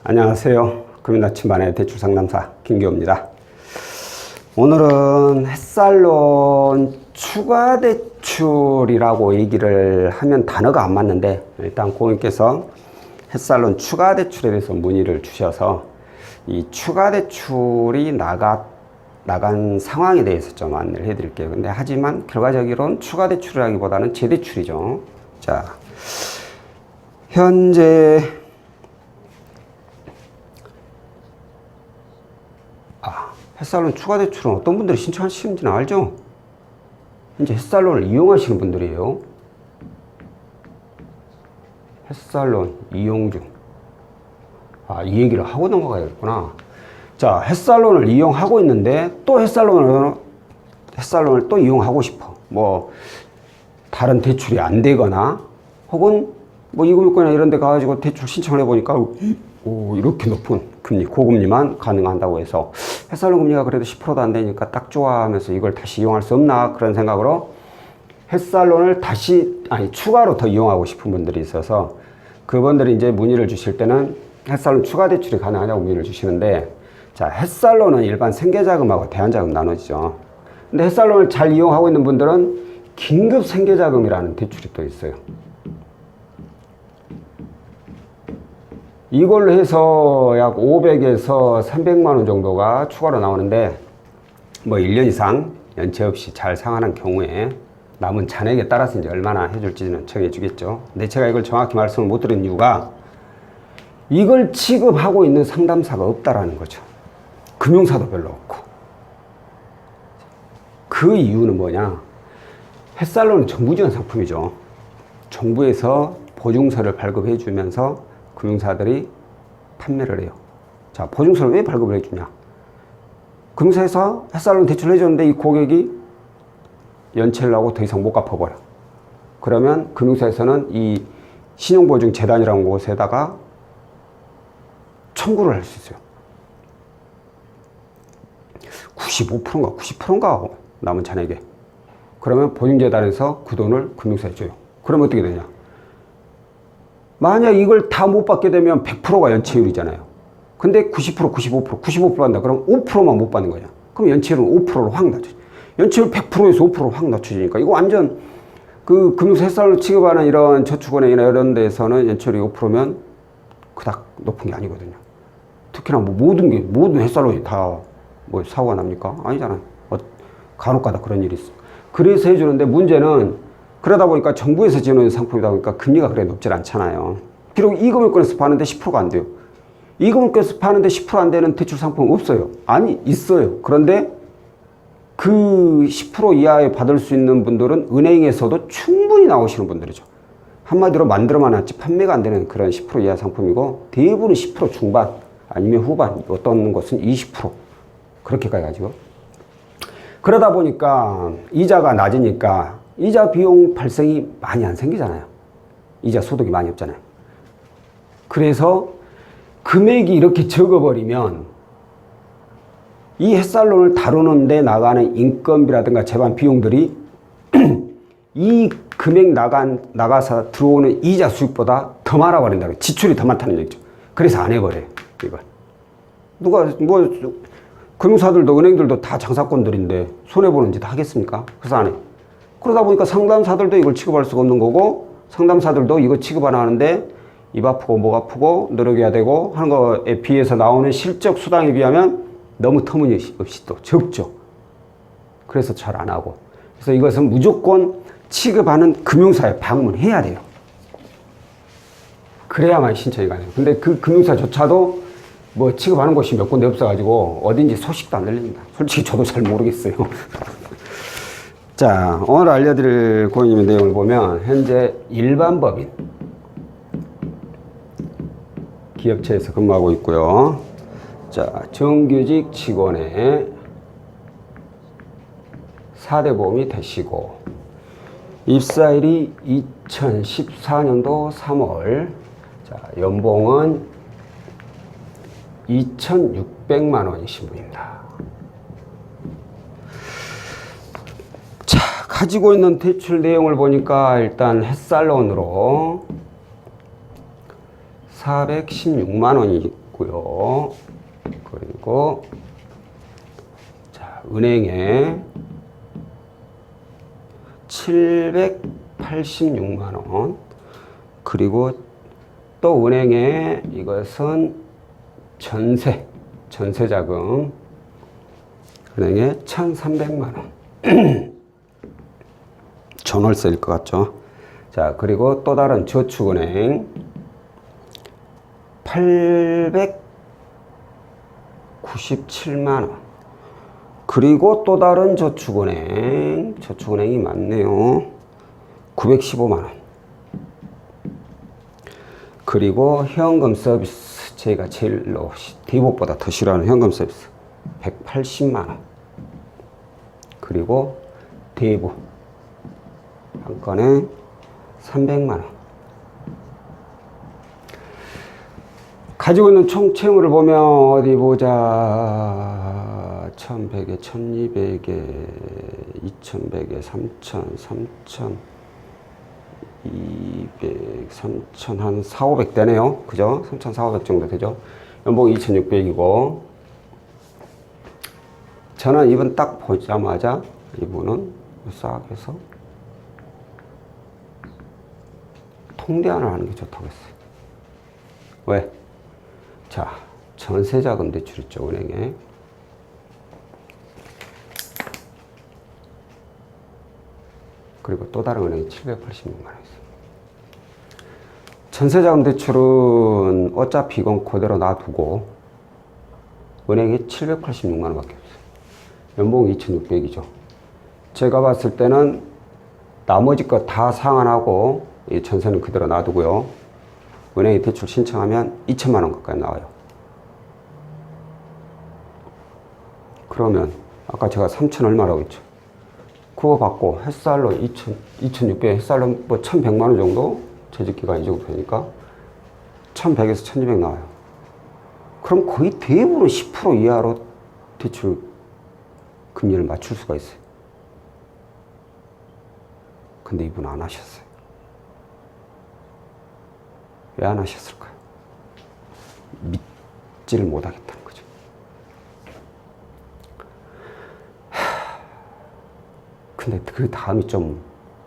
안녕하세요. 금융나침반의 대출상담사 김기호입니다. 오늘은 햇살론 추가대출이라고 얘기를 하면 단어가 안 맞는데, 일단 고객님께서 햇살론 추가대출에 대해서 문의를 주셔서 이 추가대출이 나간 상황에 대해서 좀 안내를 해드릴게요. 근데 하지만 결과적으로는 추가대출이라기보다는 재대출이죠. 자, 현재 햇살론 추가대출은 어떤 분들이 신청하시는지는 알죠? 이제 햇살론을 이용하시는 분들이에요. 햇살론 이용 중. 이 얘기를 하고 넘어가야겠구나. 자, 햇살론을 이용하고 있는데 또 햇살론을 또 이용하고 싶어. 뭐 다른 대출이 안 되거나 혹은 뭐 이금융권이나 이런 데 가가지고 대출 신청을 해보니까 이렇게 높은 금리, 고금리만 가능한다고 해서 햇살론 금리가 그래도 10%도 안 되니까 딱 좋아 하면서 이걸 다시 이용할 수 없나 그런 생각으로 햇살론을 추가로 더 이용하고 싶은 분들이 있어서 그분들이 이제 문의를 주실 때는 햇살론 추가 대출이 가능하냐고 문의를 주시는데, 자, 햇살론은 일반 생계자금하고 대안자금 나눠지죠. 근데 햇살론을 잘 이용하고 있는 분들은 긴급 생계자금이라는 대출이 또 있어요. 이걸로 해서 약 500에서 300만 원 정도가 추가로 나오는데, 뭐 1년 이상 연체 없이 잘 상환한 경우에 남은 잔액에 따라서 이제 얼마나 해줄지는 정해주겠죠. 근데 제가 이걸 정확히 말씀을 못 드린 이유가 이걸 취급하고 있는 상담사가 없다라는 거죠. 금융사도 별로 없고. 그 이유는 뭐냐? 햇살론은 정부 지원 상품이죠. 정부에서 보증서를 발급해 주면서 금융사들이 판매를 해요. 자, 보증서를 왜 발급을 해주냐? 금융사에서 햇살론 대출을 해줬는데 이 고객이 연체를 하고 더 이상 못 갚아버려. 그러면 금융사에서는 이 신용보증재단이라는 곳에다가 청구를 할 수 있어요. 95%인가 90%인가 남은 잔액에. 그러면 보증재단에서 그 돈을 금융사에 줘요. 그러면 어떻게 되냐? 만약 이걸 다 못 받게 되면 100%가 연체율이잖아요. 근데 90%, 95% 받는다. 그럼 5%만 못 받는 거냐? 그럼 연체율은 5%로 확 낮춰져. 연체율 100%에서 5%로 확 낮춰지니까 이거 완전 그 금융사 햇살로 취급하는 이런 저축은행이나 이런 데서는 연체율이 5%면 그닥 높은 게 아니거든요. 특히나 뭐 모든 햇살론이 다 뭐 사고가 납니까? 아니잖아요. 간혹가다 그런 일이 있어. 그래서 해주는데 문제는 그러다 보니까 정부에서 지원하는 상품이다 보니까 금리가 그래 높질 않잖아요. 비록 이금융권에서 파는데 10%가 안 돼요. 이금융권에서 파는데 10% 안 되는 대출 상품 없어요. 아니, 있어요. 그런데 그 10% 이하에 받을 수 있는 분들은 은행에서도 충분히 나오시는 분들이죠. 한마디로 만들어만 놨지 판매가 안 되는 그런 10% 이하 상품이고, 대부분은 10% 중반 아니면 후반, 어떤 것은 20% 그렇게까지 가지고. 그러다 보니까 이자가 낮으니까 이자 비용 발생이 많이 안 생기잖아요. 이자 소득이 많이 없잖아요. 그래서 금액이 이렇게 적어버리면 이 햇살론을 다루는데 나가는 인건비라든가 재반 비용들이 이 금액 나가서 들어오는 이자 수익보다 더 많아버린다는 거예요. 지출이 더 많다는 얘기죠. 그래서 안 해버려요, 이걸. 금융사들도 은행들도 다 장사꾼들인데 손해보는 짓 하겠습니까? 그래서 안 해. 그러다 보니까 상담사들도 이걸 취급할 수가 없는 거고, 상담사들도 이거 취급 안 하는데 입 아프고 목 아프고 노력해야 되고 하는 거에 비해서 나오는 실적 수당에 비하면 너무 터무니없이 또 적죠. 그래서 잘 안 하고. 그래서 이것은 무조건 취급하는 금융사에 방문해야 돼요. 그래야만 신청이 가능해요. 근데 그 금융사조차도 뭐 취급하는 곳이 몇 군데 없어가지고 어딘지 소식도 안 들립니다. 솔직히 저도 잘 모르겠어요. 자, 오늘 알려드릴 고객님의 내용을 보면 현재 일반 법인 기업체에서 근무하고 있고요. 자, 정규직 직원의 4대 보험이 되시고, 입사일이 2014년도 3월, 자, 연봉은 2,600만 원이신 분입니다. 자, 가지고 있는 대출 내용을 보니까 일단 햇살론으로 416만 원이 있고요. 그리고 자, 은행에 786만 원. 그리고 또 은행에 이것은 전세자금. 은행에 1,300만 원. 전월세일 것 같죠? 자, 그리고 또 다른 저축은행 897만 원. 그리고 또 다른 저축은행이 많네요. 915만 원. 그리고 현금 서비스, 제가 제일로 대부보다 더 싫어하는 현금 서비스 180만 원. 그리고 대부 한 건에 300만 원. 가지고 있는 총 채무를 보면 어디 보자. 1,100에 1,200에 2,100에 3,000, 3,000, 200, 3,000, 한 4, 500 되네요. 그죠? 3,400 정도 되죠? 연봉 2,600이고. 저는 이분 딱 보자마자 이분은 싹 해서 통대안을 하는 게 좋다고 했어요. 왜? 자, 전세자금 대출 있죠, 은행에. 그리고 또 다른 은행이 786만 원 있어요. 전세자금 대출은 어차피 이건 그대로 놔두고 은행에 786만 원밖에 없어요. 연봉 2,600이죠. 제가 봤을 때는 나머지 거 다 상환하고 이 전세는 그대로 놔두고요. 은행에 대출 신청하면 2천만 원 가까이 나와요. 그러면 아까 제가 3천 얼마라고 했죠. 그거 받고 햇살로 2,600, 햇살로 뭐 1,100만 원 정도 재직기간 이 정도 되니까 1,100에서 1,200 나와요. 그럼 거의 대부분 10% 이하로 대출 금리를 맞출 수가 있어요. 근데 이분 안 하셨어요. 왜 안 하셨을까요? 믿지를 못하겠다는 거죠. 근데 그 다음이 좀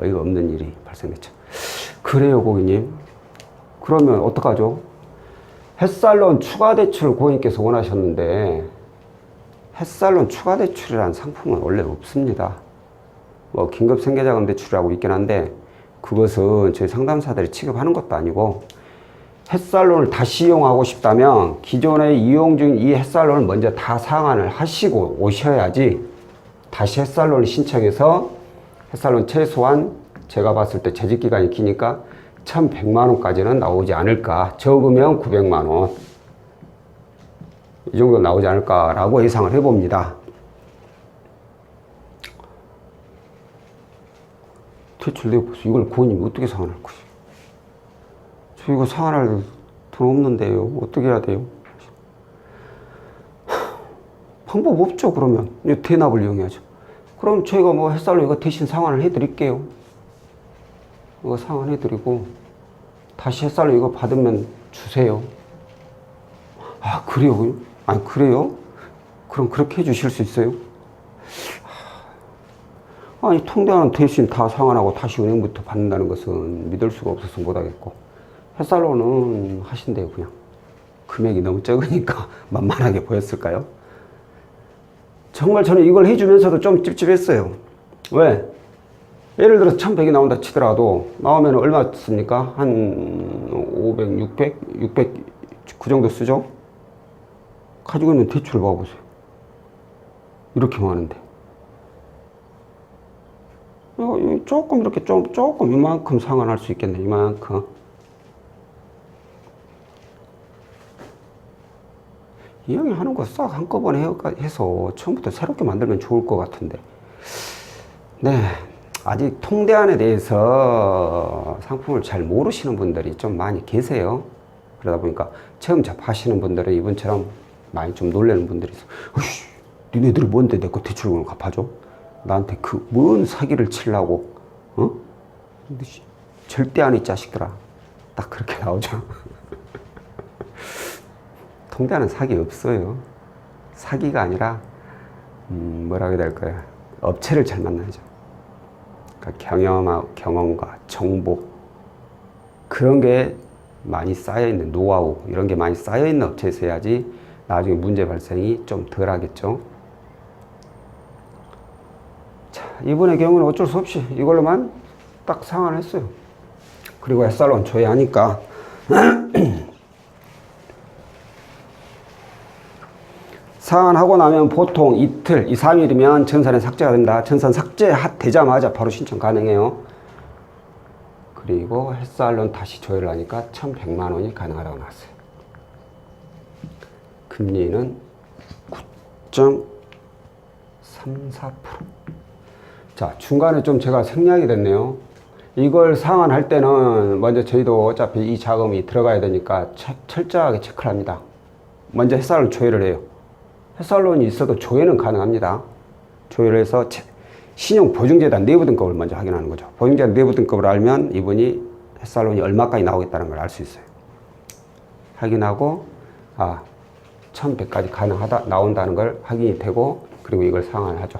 어이가 없는 일이 발생했죠. 그래요, 고객님. 그러면 어떡하죠? 햇살론 추가대출 고객님께서 원하셨는데 햇살론 추가대출이라는 상품은 원래 없습니다. 뭐 긴급생계자금 대출이라고 있긴 한데 그것은 저희 상담사들이 취급하는 것도 아니고 햇살론을 다시 이용하고 싶다면 기존에 이용 중인 이 햇살론을 먼저 다 상환을 하시고 오셔야지 다시 햇살론을 신청해서 햇살론 최소한 제가 봤을 때 재직기간이 기니까 1,100만 원까지는 나오지 않을까. 적으면 900만 원. 이 정도 나오지 않을까라고 예상을 해봅니다. 대출 내보세요. 이걸 고객님이 어떻게 상환할 것이요? 저 이거 상환할 돈 없는데요. 어떻게 해야 돼요? 방법 없죠, 그러면. 대납을 이용해야죠. 그럼 저희가 뭐 햇살로 이거 대신 상환을 해드릴게요. 이거 상환해드리고, 다시 햇살로 이거 받으면 주세요. 아, 그래요? 아니, 그래요? 그럼 그렇게 해주실 수 있어요? 아니, 통장은 대신 다 상환하고 다시 은행부터 받는다는 것은 믿을 수가 없어서 못하겠고, 햇살로는 하신대요, 그냥. 금액이 너무 적으니까 만만하게 보였을까요? 정말 저는 이걸 해주면서도 좀 찝찝했어요. 왜? 예를 들어서 1,100이 나온다 치더라도 나오면 얼마 씁니까? 한 500, 600 그 정도 쓰죠? 가지고 있는 대출을 봐보세요. 이렇게 많은데. 조금 이렇게 조금 이만큼 상환할 수 있겠네. 이만큼. 이 형이 하는 거 싹 한꺼번에 해서 처음부터 새롭게 만들면 좋을 것 같은데. 네. 아직 통대안에 대해서 상품을 잘 모르시는 분들이 좀 많이 계세요. 그러다 보니까 처음 접하시는 분들은 이분처럼 많이 좀 놀라는 분들이 있어요. 어이씨, 니네들이 뭔데 내 거 대출금을 갚아줘? 나한테 그 뭔 사기를 치려고, 어? 절대 안 이 자식들아. 딱 그렇게 나오죠. 통대하는 사기 없어요. 사기가 아니라 뭐라고 해야 될까요? 업체를 잘 만나야죠. 그러니까 경험과 정보 그런 게 많이 쌓여있는 노하우 이런 게 많이 쌓여있는 업체에서 해야지 나중에 문제 발생이 좀 덜 하겠죠. 자, 이번의 경우는 어쩔 수 없이 이걸로만 딱 상환했어요. 그리고 햇살론 조회하니까 상환하고 나면 보통 이틀, 2, 3일이면 전산에 삭제가 된다. 전산 삭제되자마자 바로 신청 가능해요. 그리고 햇살론 다시 조회를 하니까 1,100만 원이 가능하다고 나왔어요. 금리는 9.34%. 자, 중간에 좀 제가 생략이 됐네요. 이걸 상환할 때는 먼저 저희도 어차피 이 자금이 들어가야 되니까 철저하게 체크를 합니다. 먼저 햇살론 조회를 해요. 햇살론이 있어도 조회는 가능합니다. 조회를 해서 신용보증재단 내부 등급을 먼저 확인하는 거죠. 보증재단 내부 등급을 알면 이분이 햇살론이 얼마까지 나오겠다는 걸 알 수 있어요. 확인하고 1,100까지 나온다는 걸 확인이 되고 그리고 이걸 상환을 하죠.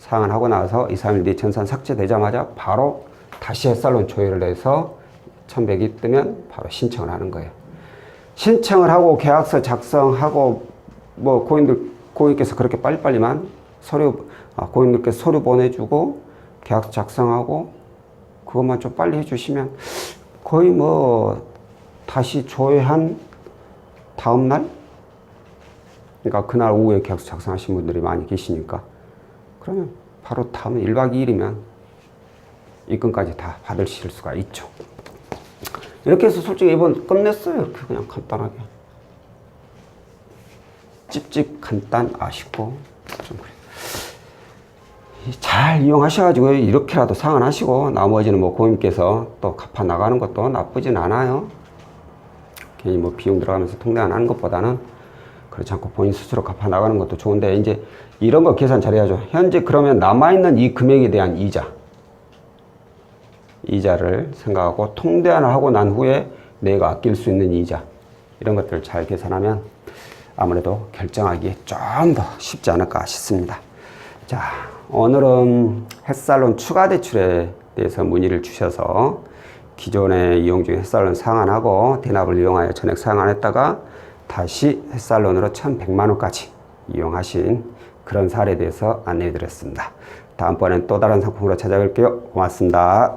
상환하고 나서 2, 3일 뒤에 전산 삭제되자마자 바로 다시 햇살론 조회를 해서 1,100이 뜨면 바로 신청을 하는 거예요. 신청을 하고 계약서 작성하고 뭐 고객께서 그렇게 빨리빨리만 고객님께서 서류 보내주고 계약서 작성하고 그것만 좀 빨리 해주시면 거의 뭐 다시 조회한 다음날 그러니까 그날 오후에 계약서 작성하신 분들이 많이 계시니까 그러면 바로 다음 1박 2일이면 입금까지 다 받으실 수가 있죠. 이렇게 해서 솔직히 이번 끝냈어요. 이렇게 그냥 간단하게. 찝찝 간단 아쉽고 좀 그래. 잘 이용하셔가지고 이렇게라도 상환하시고 나머지는 뭐 고객님께서 또 갚아 나가는 것도 나쁘진 않아요. 괜히 뭐 비용 들어가면서 통대 안 하는 것보다는 그렇지 않고 본인 스스로 갚아 나가는 것도 좋은데 이제 이런 거 계산 잘 해야죠. 현재 그러면 남아있는 이 금액에 대한 이자를 생각하고 통대안을 하고 난 후에 내가 아낄 수 있는 이자 이런 것들을 잘 계산하면 아무래도 결정하기 좀 더 쉽지 않을까 싶습니다. 자, 오늘은 햇살론 추가 대출에 대해서 문의를 주셔서 기존에 이용 중에 햇살론 상환하고 대납을 이용하여 전액 상환했다가 다시 햇살론으로 1,100만 원까지 이용하신 그런 사례에 대해서 안내해 드렸습니다. 다음번엔 또 다른 상품으로 찾아뵐게요. 고맙습니다.